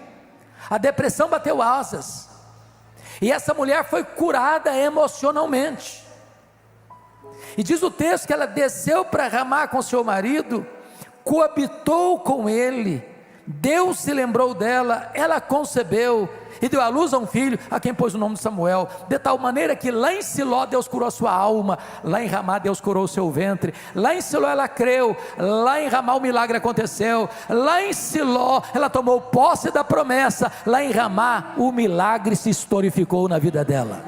a depressão bateu asas, e essa mulher foi curada emocionalmente. E diz o texto que ela desceu para Ramá com seu marido, coabitou com ele, Deus se lembrou dela, ela concebeu e deu à luz a um filho, a quem pôs o nome de Samuel, de tal maneira que lá em Siló Deus curou a sua alma, lá em Ramá Deus curou o seu ventre, lá em Siló ela creu, lá em Ramá o milagre aconteceu, lá em Siló ela tomou posse da promessa, lá em Ramá o milagre se historificou na vida dela.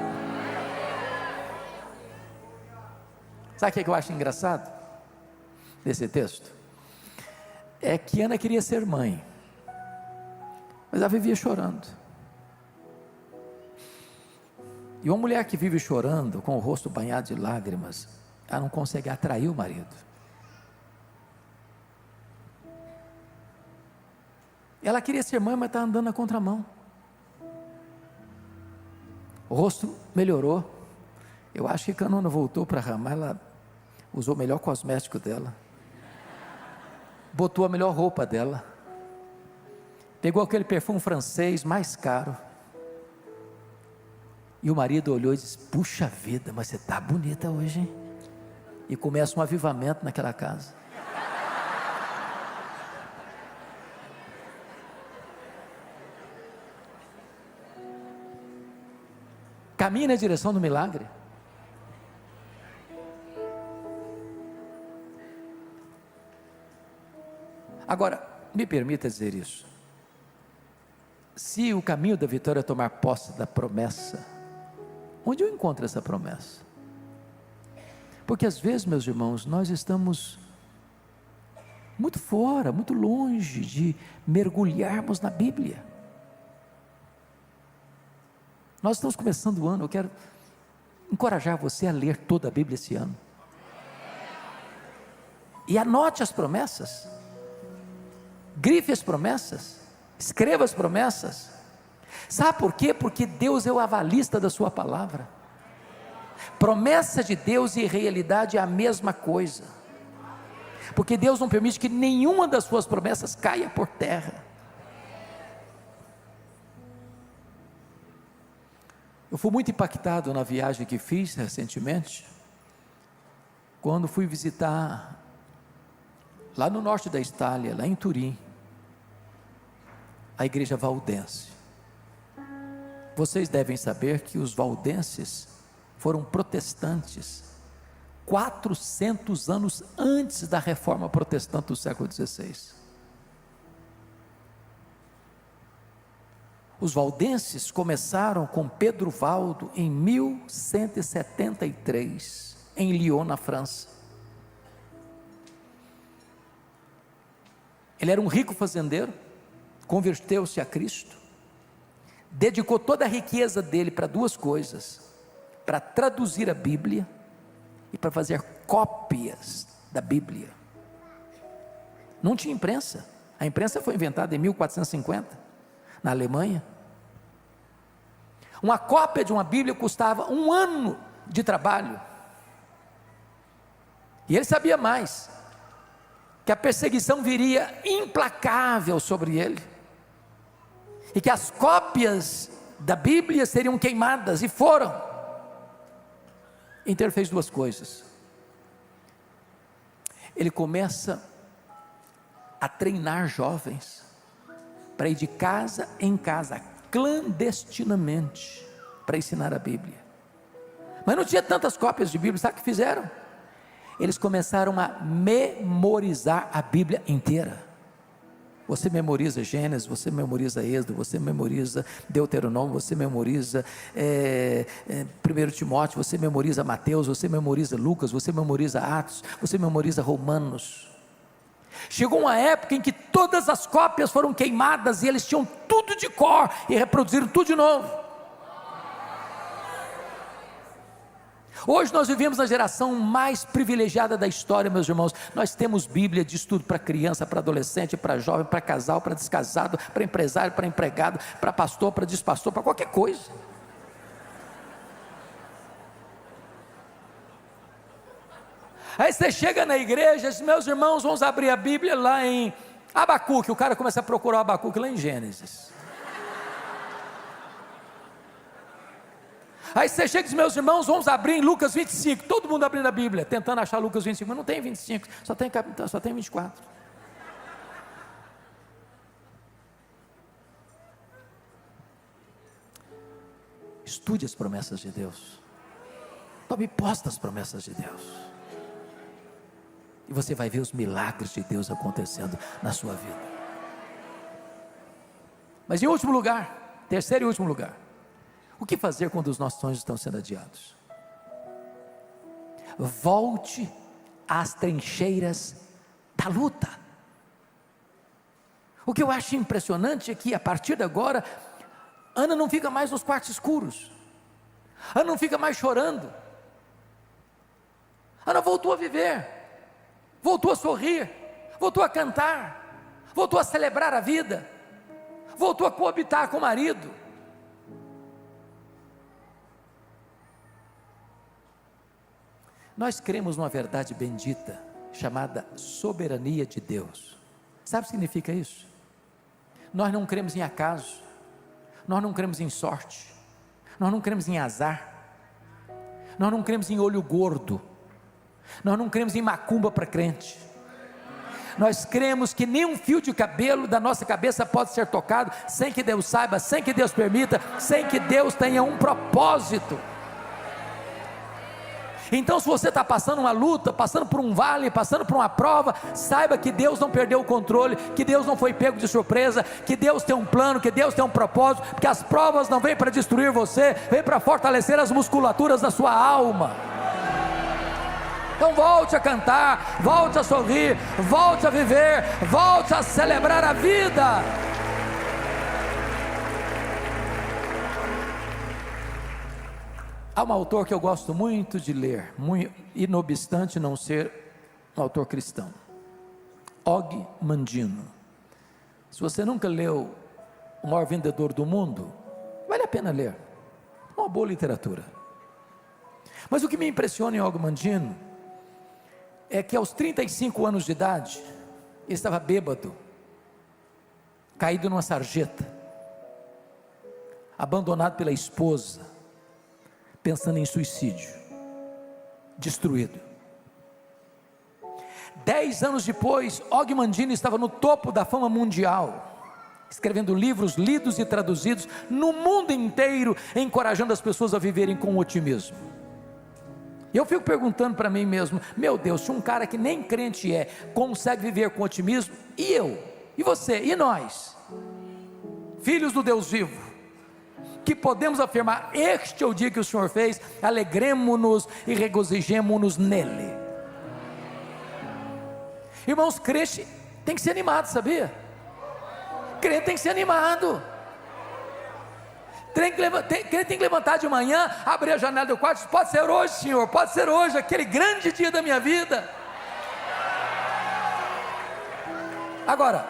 Sabe o que eu acho engraçado desse texto? É que Ana queria ser mãe, mas ela vivia chorando. E uma mulher que vive chorando, com o rosto banhado de lágrimas, ela não consegue atrair o marido. Ela queria ser mãe, mas está andando na contramão. O rosto melhorou. Eu acho que quando Ana voltou para Ramá, ela usou o melhor cosmético dela, botou a melhor roupa dela, pegou aquele perfume francês mais caro, e o marido olhou e disse: puxa vida, mas você está bonita hoje, hein? E começa um avivamento naquela casa. Caminha na direção do milagre. Agora, me permita dizer isso: se o caminho da vitória é tomar posse da promessa, onde eu encontro essa promessa? Porque às vezes, meus irmãos, nós estamos muito fora, muito longe de mergulharmos na Bíblia. Nós estamos começando o ano, eu quero encorajar você a ler toda a Bíblia esse ano, e anote as promessas, grife as promessas, escreva as promessas. Sabe por quê? Porque Deus é o avalista da sua palavra. Promessa de Deus e realidade é a mesma coisa, porque Deus não permite que nenhuma das suas promessas caia por terra. Eu fui muito impactado na viagem que fiz recentemente, quando fui visitar lá no norte da Itália, lá em Turim, a igreja valdense. Vocês devem saber que os valdenses foram protestantes 400 anos antes da reforma protestante do século XVI. Os valdenses começaram com Pedro Valdo em 1173, em Lyon, na França. Ele era um rico fazendeiro, converteu-se a Cristo, dedicou toda a riqueza dele para duas coisas: para traduzir a Bíblia e para fazer cópias da Bíblia. Não tinha imprensa. A imprensa foi inventada em 1450, na Alemanha. Uma cópia de uma Bíblia custava 1 ano de trabalho. E ele sabia mais, que a perseguição viria implacável sobre ele, e que as cópias da Bíblia seriam queimadas, e foram. Então ele fez duas coisas. Ele começa a treinar jovens para ir de casa em casa, clandestinamente, para ensinar a Bíblia. Mas não tinha tantas cópias de Bíblia. Sabe o que fizeram? Eles começaram a memorizar a Bíblia inteira. Você memoriza Gênesis, você memoriza Êxodo, você memoriza Deuteronômio, você memoriza 1 Timóteo, você memoriza Mateus, você memoriza Lucas, você memoriza Atos, você memoriza Romanos. Chegou uma época em que todas as cópias foram queimadas, e eles tinham tudo de cor, e reproduziram tudo de novo. Hoje nós vivemos a geração mais privilegiada da história, meus irmãos. Nós temos Bíblia de estudo para criança, para adolescente, para jovem, para casal, para descasado, para empresário, para empregado, para pastor, para despastor, para qualquer coisa. Aí você chega na igreja, diz, meus irmãos, vamos abrir a Bíblia lá em Abacuque. O cara começa a procurar o Abacuque lá em Gênesis. Aí você chega e diz, meus irmãos, vamos abrir em Lucas 25. Todo mundo abrindo a Bíblia, tentando achar Lucas 25, mas não tem 25, só tem 24. Estude as promessas de Deus. Tome posse das promessas de Deus. E você vai ver os milagres de Deus acontecendo na sua vida. Mas em último lugar, terceiro e último lugar, o que fazer quando os nossos sonhos estão sendo adiados? Volte às trincheiras da luta. O que eu acho impressionante é que a partir de agora, Ana não fica mais nos quartos escuros. Ana não fica mais chorando. Ana voltou a viver, voltou a sorrir, voltou a cantar, voltou a celebrar a vida, voltou a coabitar com o marido. Nós cremos numa verdade bendita, chamada soberania de Deus. Sabe o que significa isso? Nós não cremos em acaso, nós não cremos em sorte, nós não cremos em azar, nós não cremos em olho gordo, nós não cremos em macumba para crente. Nós cremos que nenhum fio de cabelo da nossa cabeça pode ser tocado sem que Deus saiba, sem que Deus permita, sem que Deus tenha um propósito. Então, se você está passando uma luta, passando por um vale, passando por uma prova, saiba que Deus não perdeu o controle, que Deus não foi pego de surpresa, que Deus tem um plano, que Deus tem um propósito, porque as provas não vêm para destruir você, vêm para fortalecer as musculaturas da sua alma. Então volte a cantar, volte a sorrir, volte a viver, volte a celebrar a vida. Há um autor que eu gosto muito de ler, e não obstante não ser um autor cristão, Og Mandino. Se você nunca leu O Maior Vendedor do Mundo, vale a pena ler, uma boa literatura. Mas o que me impressiona em Og Mandino é que aos 35 anos de idade, ele estava bêbado, caído numa sarjeta, abandonado pela esposa, pensando em suicídio, destruído. 10 anos depois, Og Mandino estava no topo da fama mundial, escrevendo livros lidos e traduzidos no mundo inteiro, encorajando as pessoas a viverem com otimismo. E eu fico perguntando para mim mesmo, meu Deus, se um cara que nem crente é, consegue viver com otimismo, e eu? E você? E nós? Filhos do Deus vivo, que podemos afirmar, este é o dia que o Senhor fez, alegremo-nos e regozijemo-nos nele. Irmãos, crente tem que ser animado, sabia? Crente tem que ser animado. Crente tem que levantar de manhã, abrir a janela do quarto, pode ser hoje, Senhor, pode ser hoje, aquele grande dia da minha vida. Agora,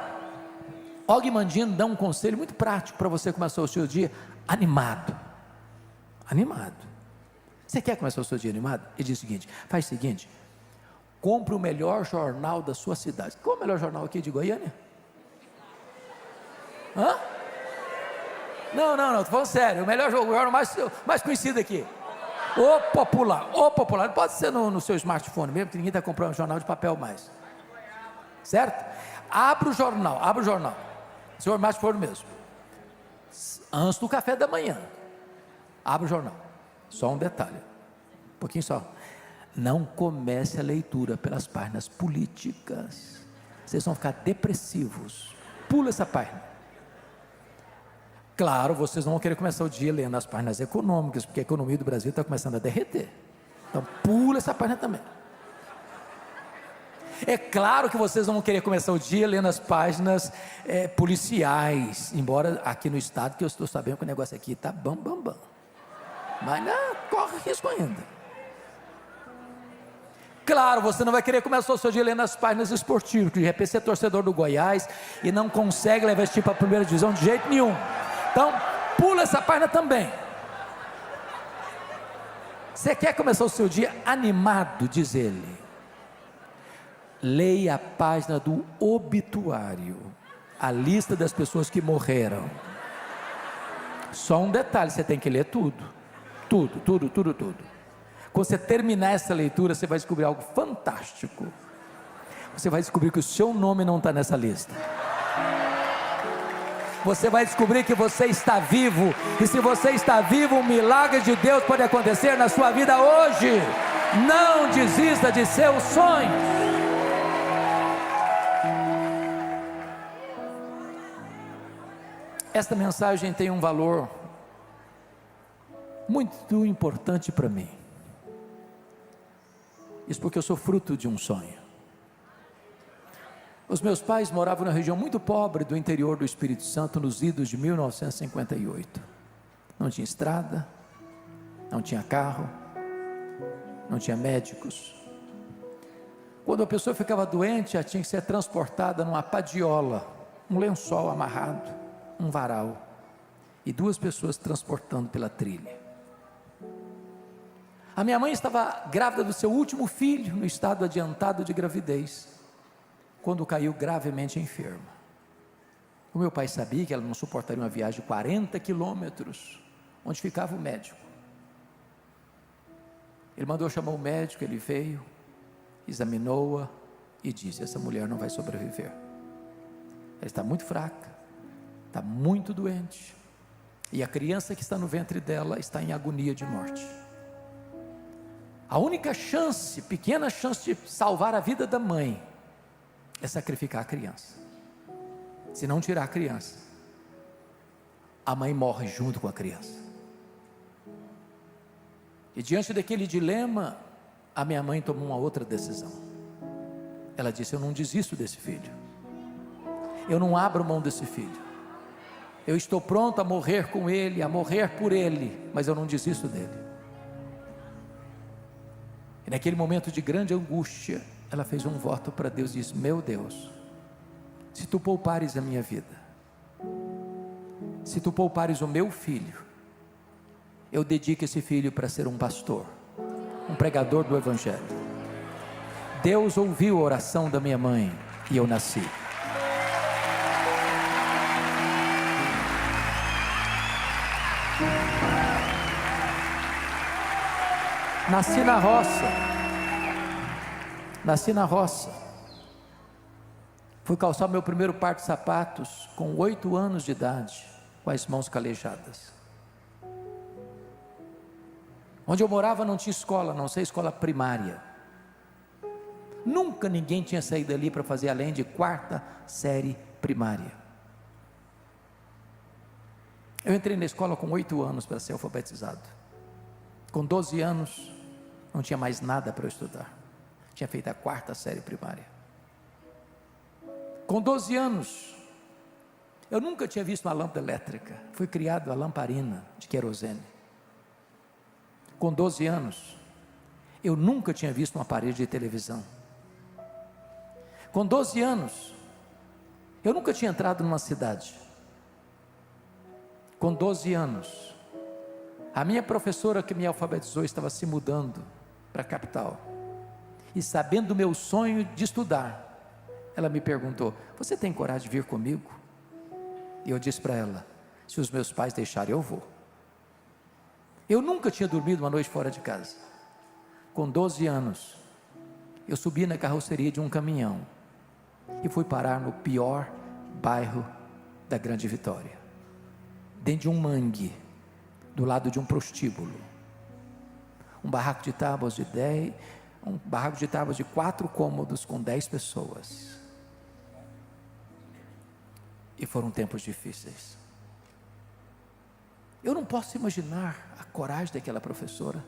Og Mandino dá um conselho muito prático para você começar o seu dia animado. Você quer começar o seu dia animado? Ele diz o seguinte, faz o seguinte, compre o melhor jornal da sua cidade. Qual é o melhor jornal aqui de Goiânia? Hã? Não, estou falando sério, o melhor jornal mais conhecido aqui, O Popular, pode ser no seu smartphone mesmo, que ninguém está comprando um jornal de papel mais, certo? Abra o jornal, seu smartphone mesmo, antes do café da manhã, abra o jornal, só um detalhe, um pouquinho só, não comece a leitura pelas páginas políticas, vocês vão ficar depressivos, pula essa página. Claro, vocês não vão querer começar o dia lendo as páginas econômicas, porque a economia do Brasil está começando a derreter, então pula essa página também. É claro que vocês não vão querer começar o dia lendo as páginas policiais, embora aqui no estado, que eu estou sabendo que o negócio aqui está bam, mas não, corre risco ainda. Claro, você não vai querer começar o seu dia lendo as páginas esportivas, porque de repente você é torcedor do Goiás e não consegue levar esse time para a primeira divisão de jeito nenhum, então pula essa página também. Você quer começar o seu dia animado, diz ele, leia a página do obituário, a lista das pessoas que morreram. Só um detalhe, você tem que ler tudo. Tudo. Quando você terminar essa leitura, você vai descobrir algo fantástico. Você vai descobrir que o seu nome não está nessa lista. Você vai descobrir que você está vivo. E se você está vivo, um milagre de Deus pode acontecer na sua vida hoje. Não desista de seus sonhos. Esta mensagem tem um valor muito importante para mim. Isso porque eu sou fruto de um sonho. Os meus pais moravam numa região muito pobre do interior do Espírito Santo, nos idos de 1958. Não tinha estrada, não tinha carro, não tinha médicos. Quando a pessoa ficava doente, ela tinha que ser transportada numa padiola, um lençol amarrado, um varal, e 2 pessoas transportando pela trilha. A minha mãe estava grávida do seu último filho, no estado adiantado de gravidez, quando caiu gravemente enferma. O meu pai sabia que ela não suportaria uma viagem de 40 quilômetros, onde ficava o médico. Ele mandou chamar o médico, ele veio, examinou-a e disse: essa mulher não vai sobreviver. Ela está muito fraca, está muito doente, e a criança que está no ventre dela está em agonia de morte. A única chance, pequena chance de salvar a vida da mãe, é sacrificar a criança. Se não tirar a criança, a mãe morre junto com a criança. E diante daquele dilema, a minha mãe tomou uma outra decisão. Ela disse: eu não desisto desse filho, eu não abro mão desse filho, eu estou pronto a morrer com ele, a morrer por ele, mas eu não desisto dele. E naquele momento de grande angústia, ela fez um voto para Deus e disse: meu Deus, se tu poupares a minha vida, se tu poupares o meu filho, eu dedico esse filho para ser um pastor, um pregador do Evangelho. Deus ouviu a oração da minha mãe e eu nasci. Nasci na roça. Fui calçar meu primeiro par de sapatos com 8 anos de idade, com as mãos calejadas. Onde eu morava não tinha escola, não sei, escola primária. Nunca ninguém tinha saído ali para fazer além de 4ª série primária. Eu entrei na escola com 8 anos para ser alfabetizado. Com 12 anos, não tinha mais nada para eu estudar. Tinha feito a 4ª série primária. Com 12 anos, eu nunca tinha visto uma lâmpada elétrica. Fui criado a lamparina de querosene. Com 12 anos, eu nunca tinha visto uma parede de televisão. Com 12 anos, eu nunca tinha entrado numa cidade. Com 12 anos, a minha professora que me alfabetizou estava se mudando para a capital. E sabendo do meu sonho de estudar, ela me perguntou: você tem coragem de vir comigo? E eu disse para ela: se os meus pais deixarem, eu vou. Eu nunca tinha dormido uma noite fora de casa. Com 12 anos, eu subi na carroceria de um caminhão e fui parar no pior bairro da Grande Vitória, dentro de um mangue, do lado de um prostíbulo. Um barraco de tábuas de 4 cômodos com 10 pessoas. E foram tempos difíceis. Eu não posso imaginar a coragem daquela professora.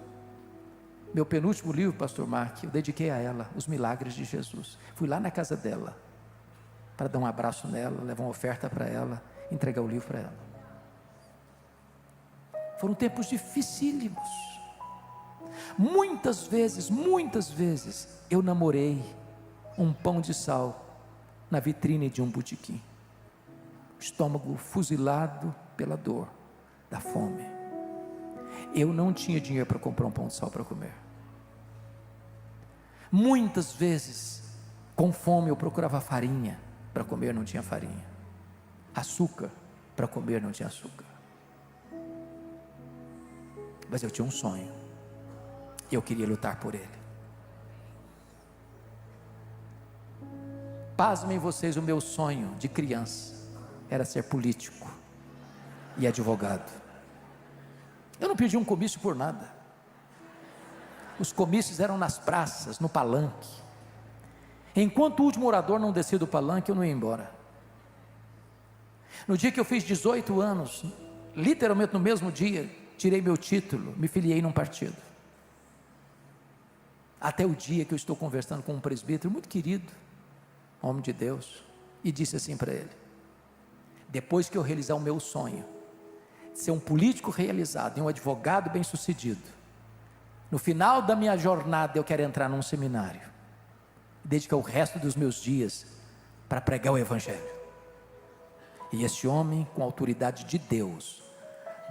Meu penúltimo livro, pastor Mark, eu dediquei a ela, Os Milagres de Jesus. Fui lá na casa dela, para dar um abraço nela, levar uma oferta para ela, entregar o livro para ela. Foram tempos dificílimos. Muitas vezes, eu namorei um pão de sal na vitrine de um botequim. Estômago fuzilado pela dor, da fome. Eu não tinha dinheiro para comprar um pão de sal para comer. Muitas vezes, Com fome eu procurava farinha para comer, não tinha farinha. Açúcar para comer, não tinha açúcar. Mas eu tinha um sonho. Eu queria lutar por ele. Pasmem vocês, o meu sonho de criança era ser político e advogado. Eu não pedi um comício por nada. Os comícios eram nas praças, no palanque. Enquanto o último orador não descia do palanque, eu não ia embora. No dia que eu fiz 18 anos, literalmente no mesmo dia, tirei meu título, me filiei num partido. Até o dia que eu estou conversando com um presbítero muito querido, homem de Deus, e disse assim para ele: depois que eu realizar o meu sonho, de ser um político realizado e um advogado bem-sucedido, no final da minha jornada eu quero entrar num seminário, e dedicar o resto dos meus dias para pregar o Evangelho. E esse homem, com a autoridade de Deus,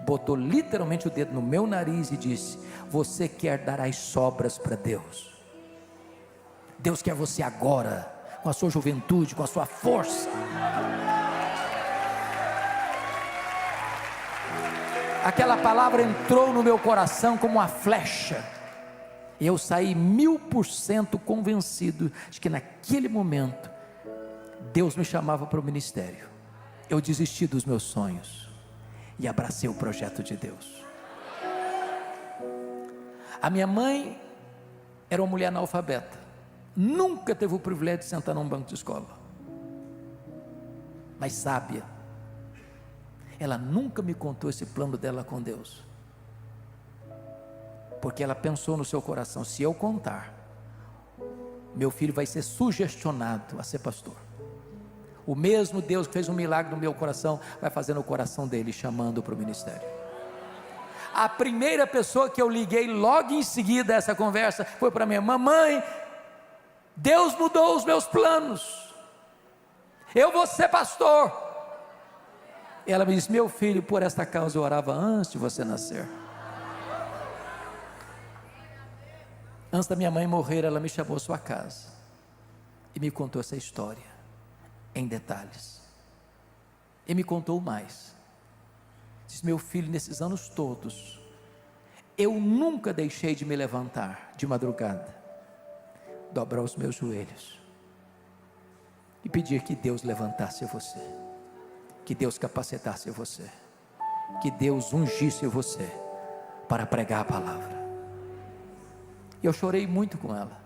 botou literalmente o dedo no meu nariz e disse: você quer dar as sobras para Deus? Deus quer você agora, com a sua juventude, com a sua força. Aquela palavra entrou no meu coração como uma flecha, e eu saí 1000% convencido de que naquele momento Deus me chamava para o ministério. Eu desisti dos meus sonhos e abracei o projeto de Deus. A minha mãe era uma mulher analfabeta, nunca teve o privilégio de sentar num banco de escola, mas sábia. Ela nunca me contou esse plano dela com Deus, porque ela pensou no seu coração: se eu contar, meu filho vai ser sugestionado a ser pastor. O mesmo Deus que fez um milagre no meu coração vai fazer no coração dele, chamando para o ministério. A primeira pessoa que eu liguei logo em seguida a essa conversa foi para minha mamãe: Deus mudou os meus planos, eu vou ser pastor. Ela me disse: meu filho, por esta causa eu orava antes de você nascer. Antes da minha mãe morrer, ela me chamou à sua casa e me contou essa história em detalhes, e me contou mais. Disse: meu filho, nesses anos todos, eu nunca deixei de me levantar de madrugada, dobrar os meus joelhos e pedir que Deus levantasse você, que Deus capacitasse você, que Deus ungisse você para pregar a palavra. E eu chorei muito com ela.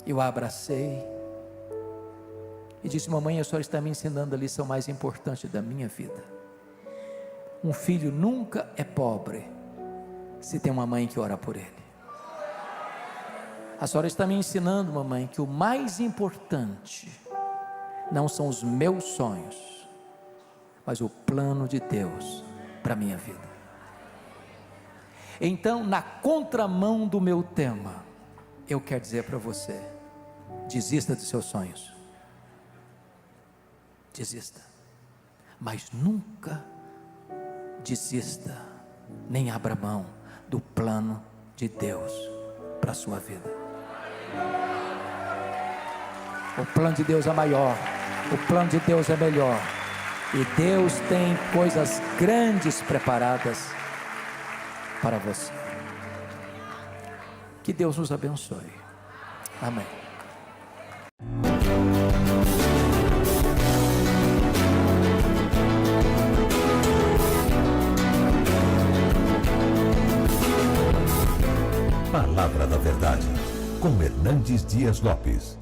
Eu a abracei e disse: mamãe, a senhora está me ensinando a lição mais importante da minha vida. Um filho nunca é pobre se tem uma mãe que ora por ele. A senhora está me ensinando, mamãe, que o mais importante não são os meus sonhos, mas o plano de Deus para a minha vida. Então, na contramão do meu tema, eu quero dizer para você: desista dos seus sonhos, desista, mas nunca desista, nem abra mão do plano de Deus para a sua vida. O plano de Deus é maior, o plano de Deus é melhor, e Deus tem coisas grandes preparadas para você. Que Deus nos abençoe. Amém. Palavra da Verdade, com Hernandes Dias Lopes.